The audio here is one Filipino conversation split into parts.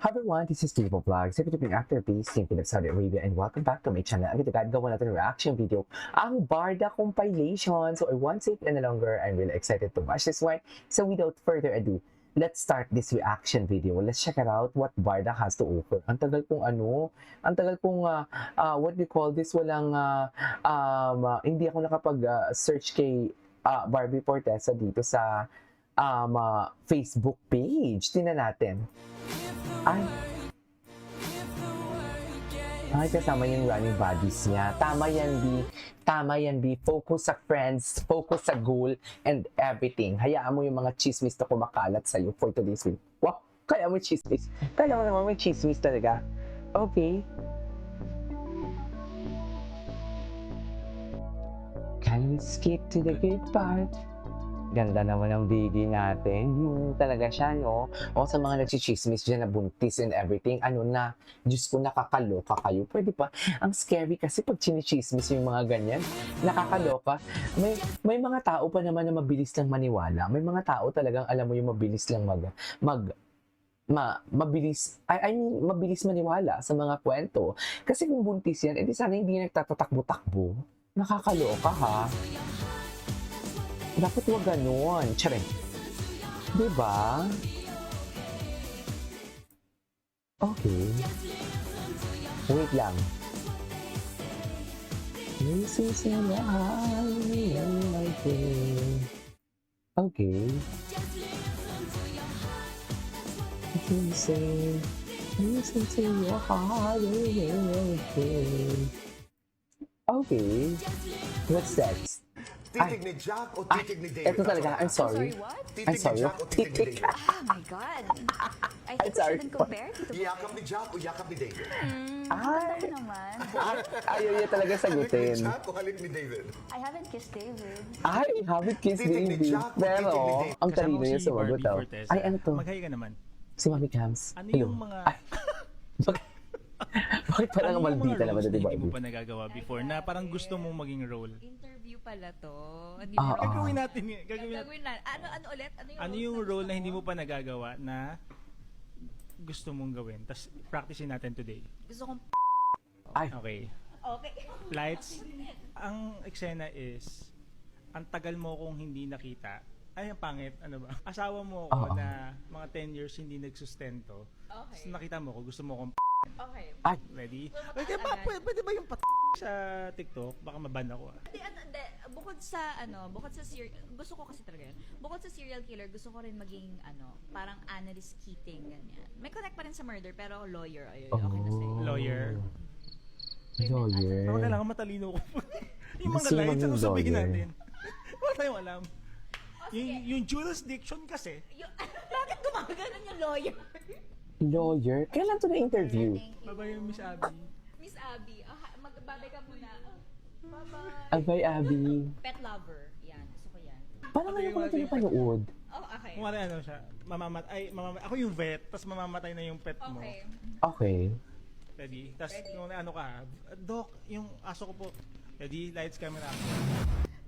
Hi everyone, this is Steve Vlogs. If you're after peace, Kingdom of Saudi Arabia, and welcome back to my channel. Ang agad gawa natin reaction video, ang Barda compilation. So I won't say it any longer. I'm really excited to watch this one. So without further ado, let's start this reaction video. Let's check it out what Barda has to offer. Ang tagal kong what do you call this? Hindi ako nakapag-search kay Barbie Fortesa dito sa Facebook page. Tingnan natin. Ay, kasama yung running buddies niya. Tama yan, B. Tama yan, B. Focus sa friends, focus sa goal, and everything. Hayaan mo yung mga chismis na kumakalat sa'yo for today's video. Wow, kaya mo chismis. Kaya mo naman may chismis talaga. Okay. Can we skip to the good part? Ganda naman ang baby natin. Talaga siya, no? O sa mga nagchichismis dyan na buntis and everything, Diyos ko, nakakaloka kayo. Pwede pa. Ang scary kasi pag chinichismis yung mga ganyan, nakakaloka. May mga tao pa naman na mabilis lang maniwala. May mga tao talagang, alam mo yung mabilis lang mabilis maniwala sa mga kwento. Kasi kung buntis yan, edi sana hindi nagtatatakbo-takbo. Nakakaloka, ha? Dapat wag ganun. Tsare. Diba? Okay. Wait lang. Okay. Listen to your heart. Okay. What's next? Titig ni Jack o titig ni David? Ito talaga. I'm sorry. Sorry, what? I'm sorry. Jack o titig ni David? Oh my God. I think we sorry. shouldn't compare to the Yakap ni Jack o yakap ni David? Ay! Ganda naman. Ayaw niya talaga Halik ni sagutin. Jack o halik ni David? I haven't kissed David. Ay, haven't kissed Titig ni baby. Jack o Pero, titig ni David? ang Kasama talino ko niya si sumagot Barbie daw. Fortesa. Ay, ano to? Mag-hi ka naman. Si Mami Cams. Ano Hello. yung mga... Ay, bakit parang ano yung maldita mga naman roles na di na hindi mo Barbie? pa nagagawa before na parang gusto mong maging role? Interview pala to. Hindi Ah, mo ah. Gagawin natin yun. gagawin na. Ano ulit? Ano yung role na hindi mo pa nagagawa na gusto mong gawin? Tapos practicein natin today. Gusto kong Ay, Okay. okay. Lights. Ang eksena is, ang tagal mo kong hindi nakita. Ay, ang pangit. Ano ba? Asawa mo ako Oo. na mga 10 years hindi nagsustento. Okay. Tapos nakita mo ko, gusto mo kong Okay. ay, ready? Well, Okay, agad. pwede ba yung sa TikTok? Baka maban ako. Hindi. Bukod sa gusto ko kasi talaga yun. Bukod sa serial killer, gusto ko rin maging parang Annalise Keating ganyan. May connect pa rin sa murder pero lawyer. Ay, okay na sa'yo. Lawyer. lawyer. Ako kailangan matalino ko. Yung mga Sino lines, yung ano sabihin lawyer? natin? Wala tayong alam. Yung jurisdiction kasi, Bakit gumaganon yung lawyer? Lawyer? Kailan to na-interview? Thank you. babay yung Miss Abby. Miss Abby. Magbabay ka muna. Bye-bye. Abay, Abby. Pet lover. Yan. Gusto ko yan. Parang ngayon ko na ito napanood. Oh, okay. Kung ano siya, ako yung vet, tapos mamamatay na yung pet mo. Okay. Okay. Ready? Tapos kung ano ka, Doc, yung aso ko po. Ready? Lights, camera.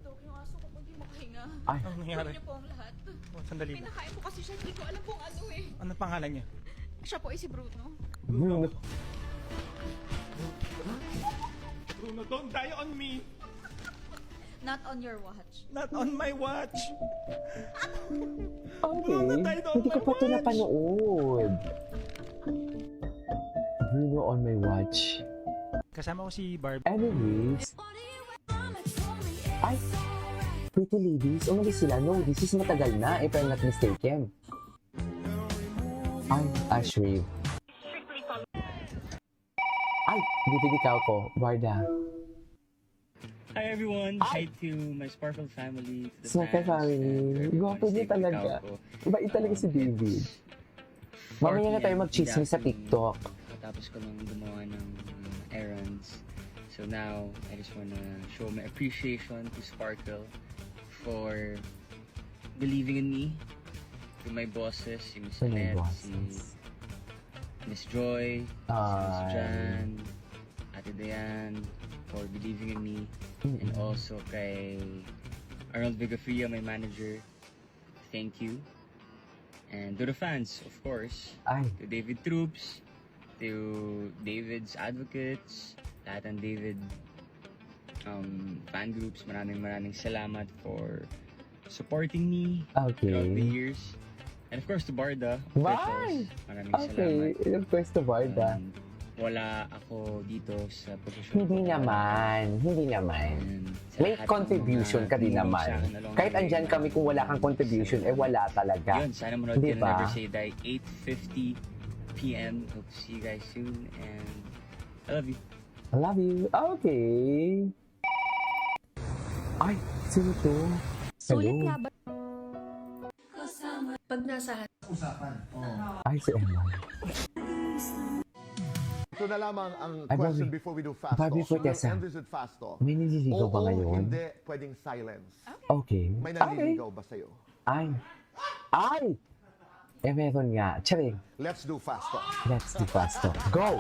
Dok, yung aso ko hindi makahinga. Ay, Anong nangyari? Gawin niyo po ang lahat. Oh, sandali lang. Pinakain ko kasi siya, hindi ko alam kung ano eh. Ano pangalan niya? Siya po ay si Bruno. Bruno. Bruno, don't die on me! Not on your watch. Not on my watch! Okay. Bruno died on Hindi ko my pa ito watch. napanood. Bruno on my watch. Kasama ko si Barbie. Anyways. Ay, Pretty Ladies. Umalis sila. No, this is matagal na, if I'm not mistaken. Ay, Ashray. Ay, David ikaw ko. Barda. Hi everyone! Hi to my Sparkle family, to the Sparkle fans, family. and to everyone Gwapo niya stay with talaga. Kauko. Bait talaga si David. Mamaya na tayo mag-chismis sa TikTok. Tapos ko lang gumawa ng errands. So now, I just wanna show my appreciation to Sparkle for believing in me. To my bosses, yung Miss To my Annette, bosses. si Miss Joy, si Miss Ay. Jan, Ate Diane, for believing in me. And also kay Arnold Vigafria, my manager. Thank you. And to the fans, of course, Ay, to David Troops, to David's Advocates, lahat ng David fan groups, maraming salamat for supporting me throughout the okay. years. And of course, to Barda Bye! officials, maraming Okay, salamat. of course, to Barda. Wala ako dito sa posisyon Hindi ko. naman, hindi naman. And sa May lahat ng contribution mga ka din tumulong sa naman. akin along Kahit the way andyan na- kami, kung wala kang contribution, eh wala talaga. Yun, sana manood kayo Diba? ng Never Say Die, 8:50 p.m. Hope to see you guys soon, and I love you. I love you. Okay. Ay, sino to? Sulit Hello? nga ba? Pag nasa Ay, si Emma. Ito na lamang ang Ay, question Bobby. before we do fast Bobby, talk. pwede We'll sa- end this with fast talk. May nililigaw ba Oo, ngayon? hindi, pwedeng silence. Okay. May Okay. naliligaw ba sa'yo? Ay. Ay! Eh, meron nga. Charing. Let's do fast talk. Let's do fast talk. Go!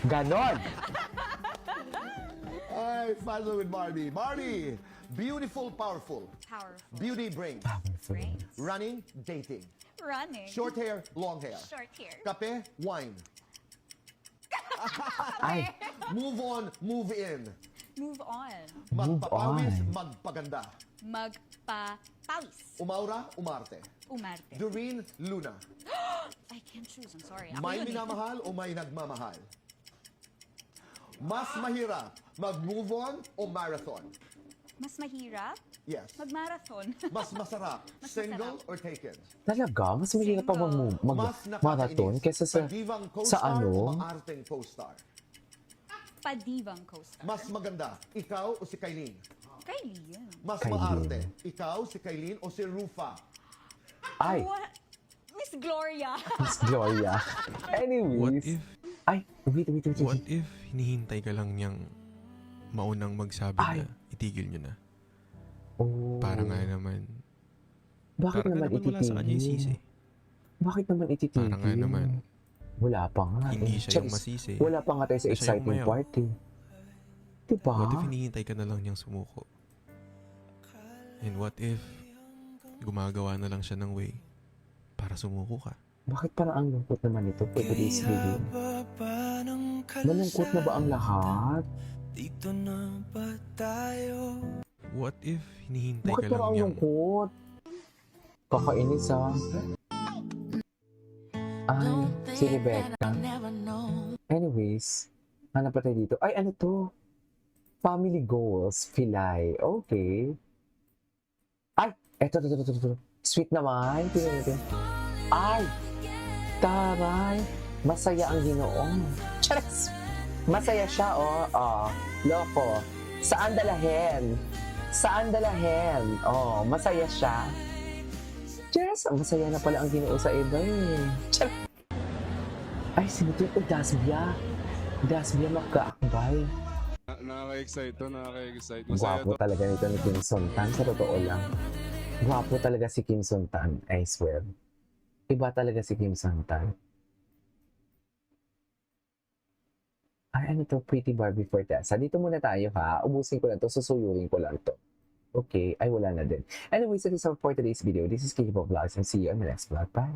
Ganon! Ay, fast talk with Barbie. Barbie, beautiful, powerful. Powerful. Beauty brings. Powerful. Right? Running, dating. Running. Short hair, long hair. Short hair. Kape, wine. Ay, Move on, move in. Move on. Magpapawis, on. magpaganda. Magpapawis. Umaura, umarte. Umarte. Doreen, Luna. I can't choose. I'm sorry. Ako May yun eh. minamahal o may nagmamahal? Mas mahirap, mag-move on o marathon? Mas mahirap? Yes. Mag-marathon. Mas masarap, Mas single masarap. or taken? talaga? Mas mahirap pa bang Mas mag-marathon nakakainis, kesa sa padivang sa co-star o ano? maarteng co-star? Padivang co-star. Mas maganda, ikaw o si Kailin? Kylie yun. Mas Kailin. maarte, ikaw, si Kailin o si Rufa? Ay, What? Miss Gloria. Miss Gloria. Anyways. What if, Ay, wait. what if hinihintay ka lang niyang maunang magsabi Ay. na itigil niyo na? Oh. Para nga naman, Bakit para ka naman naman wala sa kanya yung sisi. ititigil? Bakit naman ititigil? Para nga naman, Wala pa nga. hindi eh. siya yung Charis, masisi. Wala pa nga tayo sa Siya yung exciting mayaw. party. Diba? What if hinihintay ka na lang niyang sumuko? And what if gumagawa na lang siya ng way para sumuko ka? Bakit parang ang lungkot naman ito for today's video? Malungkot na ba ang lahat? What if hinihintay Bakit ka parang lang ang niyang lungkot? Kakainis ah. Ay, si Rebecca. Anyways, hanap pa tayo dito. Ay, ano to? Family goals, Pilay. Okay. Ay, eto. Sweet naman. Tingnan natin. Ay, taray. Masaya ang Ginoong. Charas! Masaya siya, oh. Oh, loko. Saan dalahin? Oh, masaya siya. Charas! Masaya na pala ang Ginoo sa iba eh. Charas! Ay, sino to? Oh, Dasbia. Dasbia magkaakbay. Nakaka-excite to, nakaka-excite. Masaya Gwapo to. talaga nito ni Kim Son Tan, sa totoo lang. Gwapo talaga si Kim Son Tan, I swear. Iba talaga si Kim Son Tan. Ay, ano to? Pretty Barbie Fortesa. Dito muna tayo ha. Ubusin ko lang to, susuyurin ko lang to. Okay, ay wala na din. Anyways, that is all for today's video. This is Kiki Vlogs and see you on the next vlog. Bye!